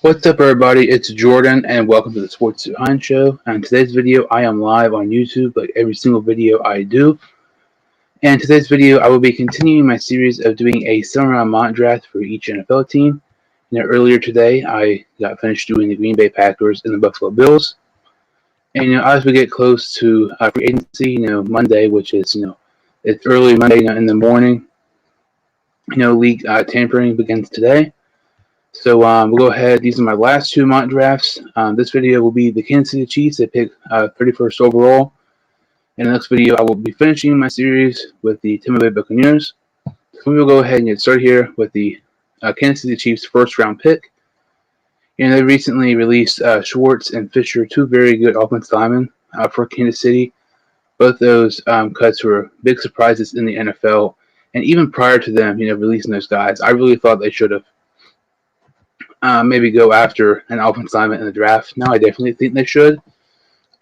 What's up, everybody? It's Jordan, and welcome to the Sports Behind Show. And today's video, I am live on YouTube, like every single video I do. And today's video, I will be continuing my series of doing a summer mock draft for each NFL team. Earlier today, I got finished doing the Green Bay Packers and the Buffalo Bills. And as we get close to free agency, Monday, which is it's early Monday in the morning. League tampering begins today. So we'll go ahead. These are my last two mock drafts. This video will be the Kansas City Chiefs. They pick 31st overall. In the next video, I will be finishing my series with the Tampa Bay Buccaneers. So we will go ahead and get started here with the Kansas City Chiefs first round pick. And they recently released Schwartz and Fisher, two very good offensive linemen for Kansas City. Both those cuts were big surprises in the NFL. And even prior to them, releasing those guys, I really thought they should have maybe go after an offensive lineman in the draft. Now I definitely think they should.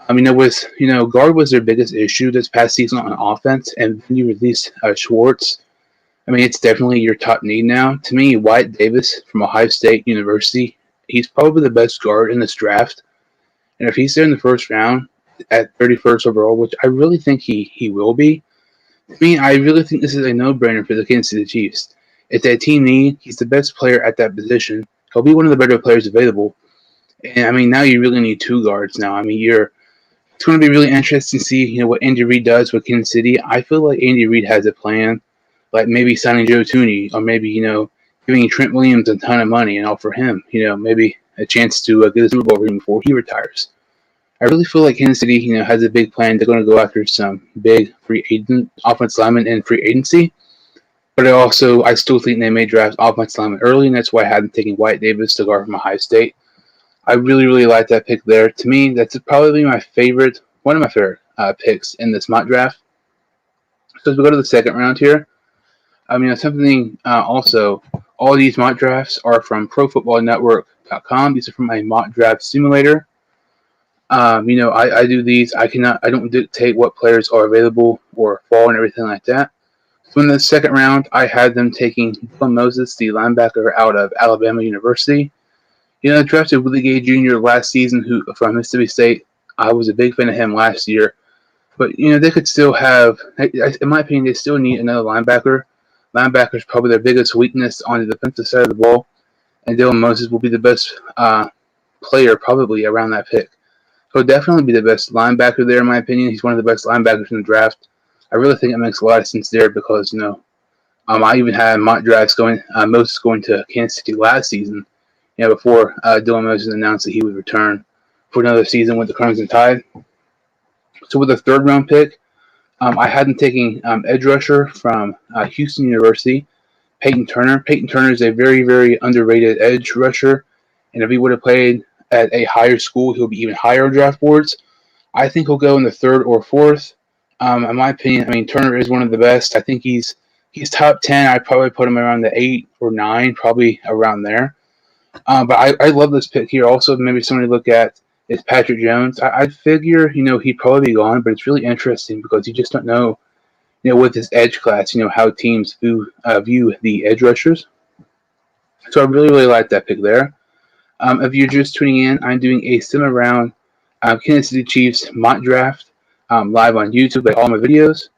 Guard was their biggest issue this past season on offense, and then you release Schwartz. It's definitely your top need now. To me, Wyatt Davis from Ohio State University, he's probably the best guard in this draft. And if he's there in the first round at 31st overall, which I really think he will be, I really think this is a no-brainer for the Kansas City Chiefs. It's a team need. He's the best player at that position. He'll be one of the better players available. And, now you really need two guards now. It's going to be really interesting to see, what Andy Reid does with Kansas City. I feel like Andy Reid has a plan, like maybe signing Joe Thuney or maybe, giving Trent Williams a ton of money and offer him, maybe a chance to get a Super Bowl ring before he retires. I really feel like Kansas City, has a big plan. They're going to go after some big free agent offensive linemen in free agency. But I still think they may draft offensive lineman early, and that's why I had them taking Wyatt Davis to guard from Ohio State. I really, really like that pick there. To me, that's probably one of my favorite picks in this mock draft. So as we go to the second round here, also, all these mock drafts are from ProFootballNetwork.com. These are from a mock draft simulator. I do these. I don't dictate what players are available or fall and everything like that. So in the second round, I had them taking Dylan Moses, the linebacker out of Alabama University. Drafted Willie Gay Jr. last season, who from Mississippi State. I was a big fan of him last year. But, they could still have, in my opinion, they still need another linebacker. Linebacker is probably their biggest weakness on the defensive side of the ball. And Dylan Moses will be the best player probably around that pick. He'll definitely be the best linebacker there, in my opinion. He's one of the best linebackers in the draft. I really think it makes a lot of sense there because, I even had mock drafts going, Moses going to Kansas City last season, before Dylan Moses announced that he would return for another season with the Crimson Tide. So with the third round pick, I had him taking edge rusher from Houston University, Peyton Turner. Peyton Turner is a very, very underrated edge rusher, and if he would have played at a higher school, he'll be even higher on draft boards. I think he'll go in the third or fourth. In my opinion, Turner is one of the best. I think he's top 10. I'd probably put him around the 8 or 9, probably around there. But I love this pick here. Also, maybe somebody to look at is Patrick Jones. I figure, he'd probably be gone, but it's really interesting because you just don't know, with this edge class, how teams view the edge rushers. So I really, really like that pick there. If you're just tuning in, I'm doing a semi-round Kansas City Chiefs mock draft. Live on YouTube, like all my videos.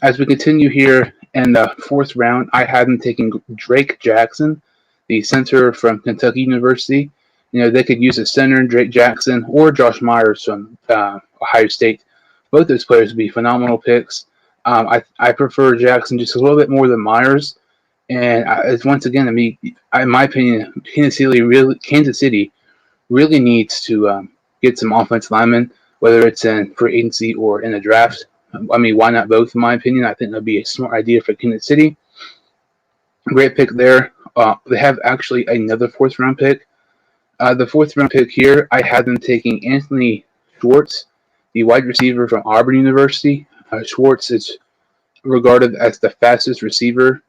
As we continue here in the fourth round, I had them taking Drake Jackson, the center from Kentucky University. They could use a center, Drake Jackson, or Josh Myers from Ohio State. Both those players would be phenomenal picks. I prefer Jackson just a little bit more than Myers. And once again, in my opinion, Kansas City really needs to get some offensive linemen, whether it's in free agency or in the draft. Why not both, in my opinion? I think that would be a smart idea for Kansas City. Great pick there. They have actually another fourth-round pick. The fourth-round pick here, I had them taking Anthony Schwartz, the wide receiver from Auburn University. Schwartz is regarded as the fastest receiver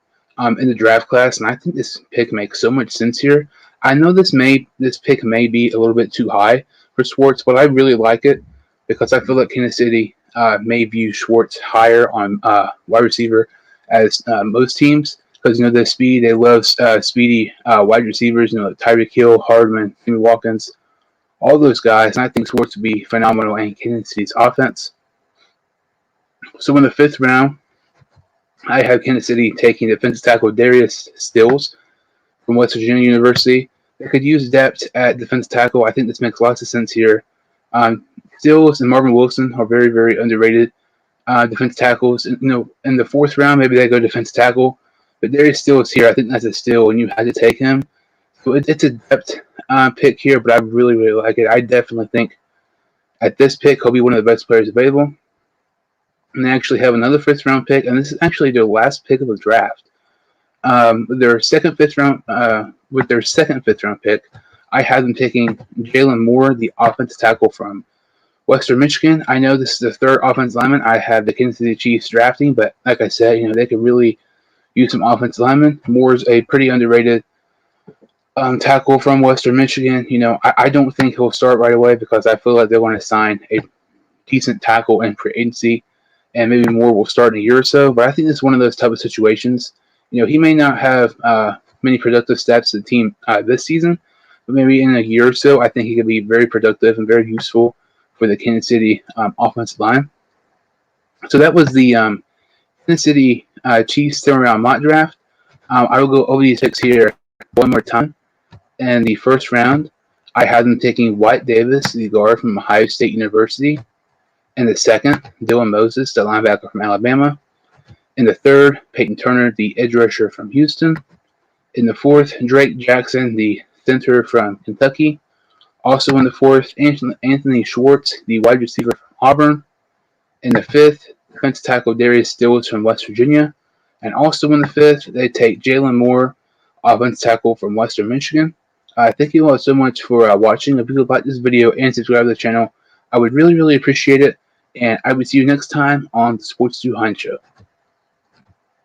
in the draft class, and I think this pick makes so much sense here. I know this pick may be a little bit too high for Schwartz, but I really like it because I feel like Kansas City may view Schwartz higher on wide receiver as most teams. because the speed. They love speedy wide receivers. Like Tyreek Hill, Hardman, Sammy Watkins, all those guys. And I think Schwartz would be phenomenal in Kansas City's offense. So in the 5th round, I have Kansas City taking defensive tackle Darius Stills from West Virginia University. They could use depth at defensive tackle. I think this makes lots of sense here. Stills and Marvin Wilson are very, very underrated defensive tackles. In the 4th round, maybe they go defensive tackle. But Darius Stills here, I think that's a steal, and you had to take him. So it's a depth pick here, but I really, really like it. I definitely think at this pick, he'll be one of the best players available. And they actually have another 5th round pick, and this is actually their last pick of the draft. With their second 5th round pick, I had them taking Jalen Moore, the offensive tackle from Western Michigan. I know this is the 3rd offensive lineman I have the Kansas City Chiefs drafting, but like I said, they could really use some offensive linemen. Moore's a pretty underrated tackle from Western Michigan. I don't think he'll start right away because I feel like they want to sign a decent tackle in free agency, and maybe Moore will start in a year or so. But I think this is one of those type of situations. He may not have many productive steps to the team this season, but maybe in a year or so, I think he could be very productive and very useful for the Kansas City offensive line. So that was the Kansas City Chiefs 7th round mock draft. I will go over these picks here one more time. In the 1st round, I had them taking Wyatt Davis, the guard from Ohio State University. In the 2nd, Dylan Moses, the linebacker from Alabama. In the 3rd, Peyton Turner, the edge rusher from Houston. In the 4th, Drake Jackson, the center from Kentucky. Also in the 4th, Anthony Schwartz, the wide receiver from Auburn. In the 5th, defensive tackle Darius Stills from West Virginia. And also in the 5th, they take Jalen Moore, offensive tackle from Western Michigan. Thank you all so much for watching. If you would like this video and subscribe to the channel, I would really, really appreciate it. And I will see you next time on the Sports 2 Hunt Show.